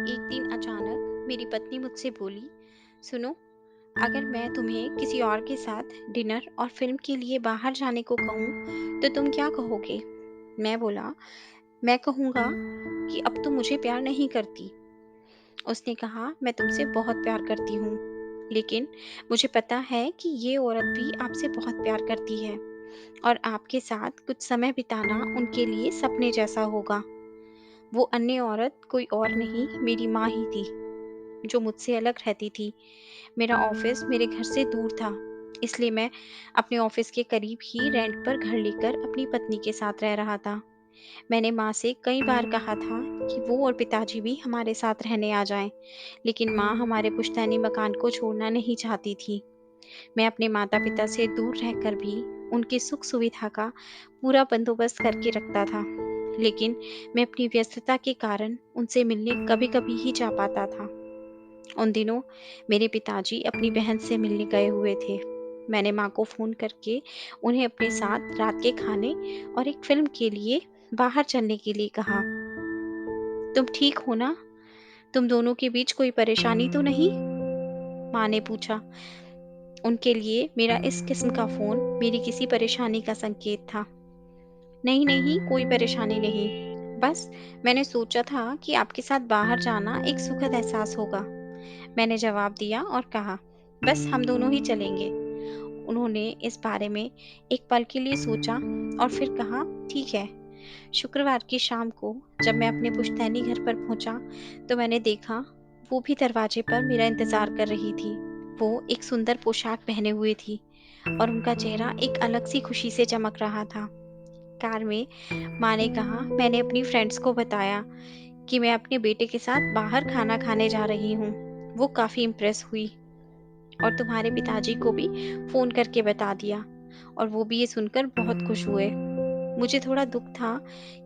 एक दिन अचानक मेरी पत्नी मुझसे बोली, सुनो, अगर मैं तुम्हें किसी और के साथ डिनर और फिल्म के लिए बाहर जाने को कहूँ तो तुम क्या कहोगे? मैं बोला, मैं कहूँगा कि अब तुम मुझे प्यार नहीं करती। उसने कहा, मैं तुमसे बहुत प्यार करती हूँ, लेकिन मुझे पता है कि ये औरत भी आपसे बहुत प्यार करती है और आपके साथ कुछ समय बिताना उनके लिए सपने जैसा होगा। वो अन्य औरत कोई और नहीं, मेरी माँ ही थी, जो मुझसे अलग रहती थी। मेरा ऑफिस मेरे घर से दूर था, इसलिए मैं अपने ऑफिस के करीब ही रेंट पर घर लेकर अपनी पत्नी के साथ रह रहा था। मैंने माँ से कई बार कहा था कि वो और पिताजी भी हमारे साथ रहने आ जाएं, लेकिन माँ हमारे पुश्तैनी मकान को छोड़ना नहीं चाहती थी। मैं अपने माता-पिता से दूर रहकर भी उनकी सुख-सुविधा का पूरा बंदोबस्त करके रखता था, लेकिन मैं अपनी व्यस्तता के कारण उनसे मिलने कभी-कभी ही जा पाता था। उन दिनों मेरे पिताजी अपनी बहन से मिलने गए हुए थे। मैंने माँ को फ़ोन करके उन्हें अपने साथ रात के खाने और एक फ़िल्म के लिए बाहर चलने के लिए कहा। तुम ठीक हो ना? तुम दोनों के बीच कोई परेशानी तो नहीं? माँ ने पूछा। उनके लिए मेरा इस किस्म का फ़ोन मेरी किसी परेशानी का संकेत था। नहीं, नहीं, कोई परेशानी नहीं। बस मैंने सोचा था कि आपके साथ बाहर जाना एक सुखद एहसास होगा। मैंने जवाब दिया और कहा, बस हम दोनों ही चलेंगे। उन्होंने इस बारे में एक पल के लिए सोचा और फिर कहा, ठीक है। शुक्रवार की शाम को जब मैं अपने पुश्तैनी घर पर पहुंचा, तो मैंने देखा वो भी दरवाजे पर मेरा इंतजार कर रही थी। वो एक सुंदर पोशाक पहने हुए थी और उनका चेहरा एक अलग सी खुशी से चमक रहा था। कार में माँ ने कहा, मैंने अपनी फ्रेंड्स को बताया कि मैं अपने बेटे के साथ बाहर खाना खाने जा रही हूँ। वो काफ़ी इम्प्रेस हुई और तुम्हारे पिताजी को भी फ़ोन करके बता दिया और वो भी ये सुनकर बहुत खुश हुए। मुझे थोड़ा दुःख था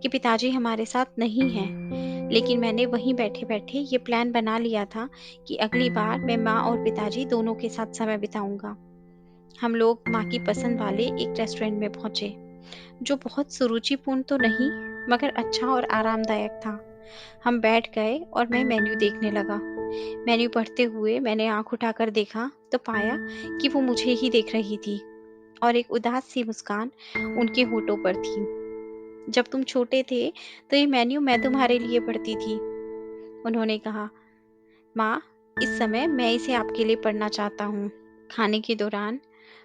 कि पिताजी हमारे साथ नहीं हैं, लेकिन मैंने वहीं बैठे-बैठे ये प्लान बना लिया था कि अगली बार मैं माँ और पिताजी दोनों के साथ समय बिताऊँगा। हम लोग माँ की पसंद वाले एक रेस्टोरेंट में पहुँचे, जो बहुत सुरुचिपूर्ण तो नहीं, मगर अच्छा और आरामदायक था। हम बैठ गए और मैं मेन्यू देखने लगा। मेन्यू पढ़ते हुए मैंने आँख उठाकर देखा तो पाया कि वो मुझे ही देख रही थी और एक उदास सी मुस्कान उनके होठों पर थी। जब तुम छोटे थे तो ये मेन्यू मैं तुम्हारे लिए पढ़ती थी, उन्होंने कहा। माँ, इस समय मैं इसे आपके लिए पढ़ना चाहता हूँ। खाने के दौरान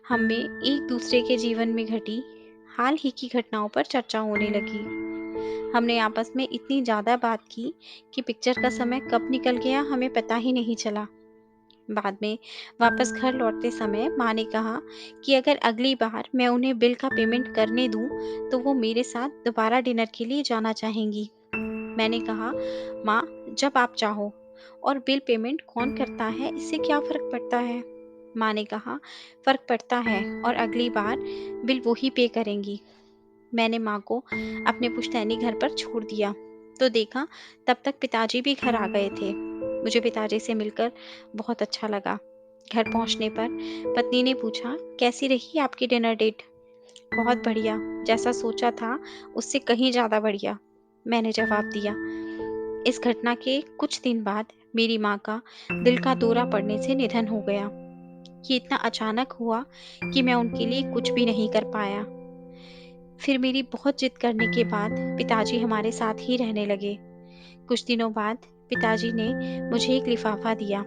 हम में एक दूसरे के जीवन में घटी हाल ही की घटनाओं पर चर्चा होने लगी। हमने आपस में इतनी ज़्यादा बात की कि पिक्चर का समय कब निकल गया हमें पता ही नहीं चला। बाद में वापस घर लौटते समय माँ ने कहा कि अगर अगली बार मैं उन्हें बिल का पेमेंट करने दूँ, तो वो मेरे साथ दोबारा डिनर के लिए जाना चाहेंगी। मैंने कहा, माँ, जब आप चाहो, और बिल पेमेंट कौन करता है इससे क्या फ़र्क पड़ता है? माँ ने कहा, फ़र्क पड़ता है और अगली बार बिल वो ही पे करेंगी। मैंने माँ को अपने पुश्तैनी घर पर छोड़ दिया, तो देखा तब तक पिताजी भी घर आ गए थे। मुझे पिताजी से मिलकर बहुत अच्छा लगा। घर पहुँचने पर पत्नी ने पूछा, कैसी रही आपकी डिनर डेट? बहुत बढ़िया, जैसा सोचा था उससे कहीं ज़्यादा बढ़िया, मैंने जवाब दिया। इस घटना के कुछ दिन बाद मेरी माँ का दिल का दौरा पड़ने से निधन हो गया। ये इतना अचानक हुआ कि मैं उनके लिए कुछ भी नहीं कर पाया। फिर मेरी बहुत जिद करने के बाद पिताजी हमारे साथ ही रहने लगे। कुछ दिनों बाद पिताजी ने मुझे एक लिफाफा दिया,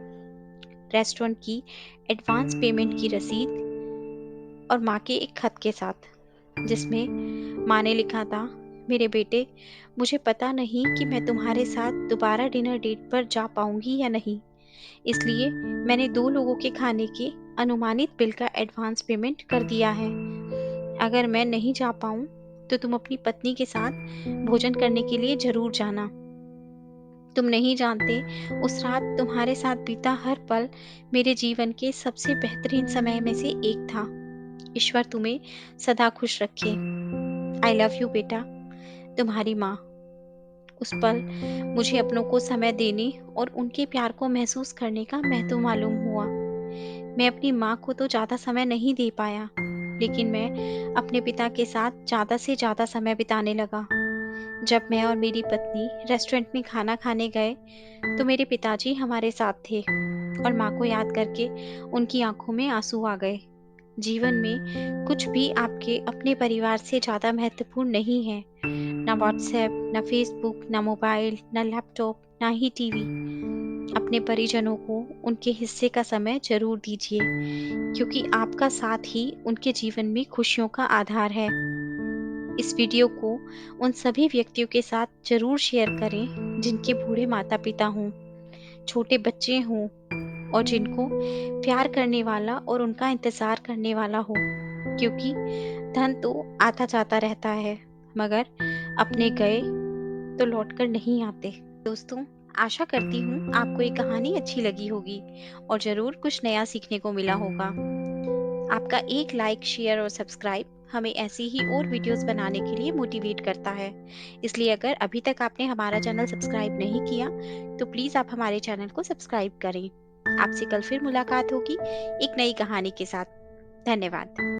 रेस्टोरेंट की एडवांस पेमेंट की रसीद और माँ के एक खत के साथ, जिसमें माँ ने लिखा था, मेरे बेटे, मुझे पता नहीं कि मैं तुम्हारे साथ दोबारा डिनर डेट पर जा पाऊंगी या नहीं, इसलिए मैंने 2 लोगों के खाने के अनुमानित बिल का एडवांस पेमेंट कर दिया है। अगर मैं नहीं जा पाऊँ, तो तुम अपनी पत्नी के साथ भोजन करने के लिए ज़रूर जाना। तुम नहीं जानते, उस रात तुम्हारे साथ बीता हर पल मेरे जीवन के सबसे बेहतरीन समय में से एक था। ईश्वर तुम्हें सदा खुश रखे। आई लव यू बेटा, तुम्हारी माँ। उस पल मुझे अपनों को समय देने और उनके प्यार को महसूस करने का महत्व मालूम हुआ। मैं अपनी माँ को तो ज़्यादा समय नहीं दे पाया, लेकिन मैं अपने पिता के साथ ज़्यादा से ज़्यादा समय बिताने लगा। जब मैं और मेरी पत्नी रेस्टोरेंट में खाना खाने गए तो मेरे पिताजी हमारे साथ थे और माँ को याद करके उनकी आंखों में आंसू आ गए। जीवन में कुछ भी आपके अपने परिवार से ज़्यादा महत्वपूर्ण नहीं है। ना व्हाट्सएप, ना फेसबुक, ना मोबाइल, ना लैपटॉप, ना ही टीवी। अपने परिजनों को उनके हिस्से का समय ज़रूर दीजिए, क्योंकि आपका साथ ही उनके जीवन में खुशियों का आधार है। इस वीडियो को उन सभी व्यक्तियों के साथ ज़रूर शेयर करें जिनके बूढ़े माता-पिता हों, छोटे बच्चे हों और जिनको प्यार करने वाला और उनका इंतज़ार करने वाला हो। क्योंकि धन तो आता-जाता रहता है, मगर अपने गए तो लौटकर नहीं आते। दोस्तों, आशा करती हूँ आपको ये कहानी अच्छी लगी होगी और ज़रूर कुछ नया सीखने को मिला होगा। आपका एक लाइक, शेयर और सब्सक्राइब हमें ऐसी ही और वीडियोस बनाने के लिए मोटिवेट करता है। इसलिए अगर अभी तक आपने हमारा चैनल सब्सक्राइब नहीं किया, तो प्लीज़ आप हमारे चैनल को सब्सक्राइब करें। आपसे कल फिर मुलाकात होगी एक नई कहानी के साथ। धन्यवाद।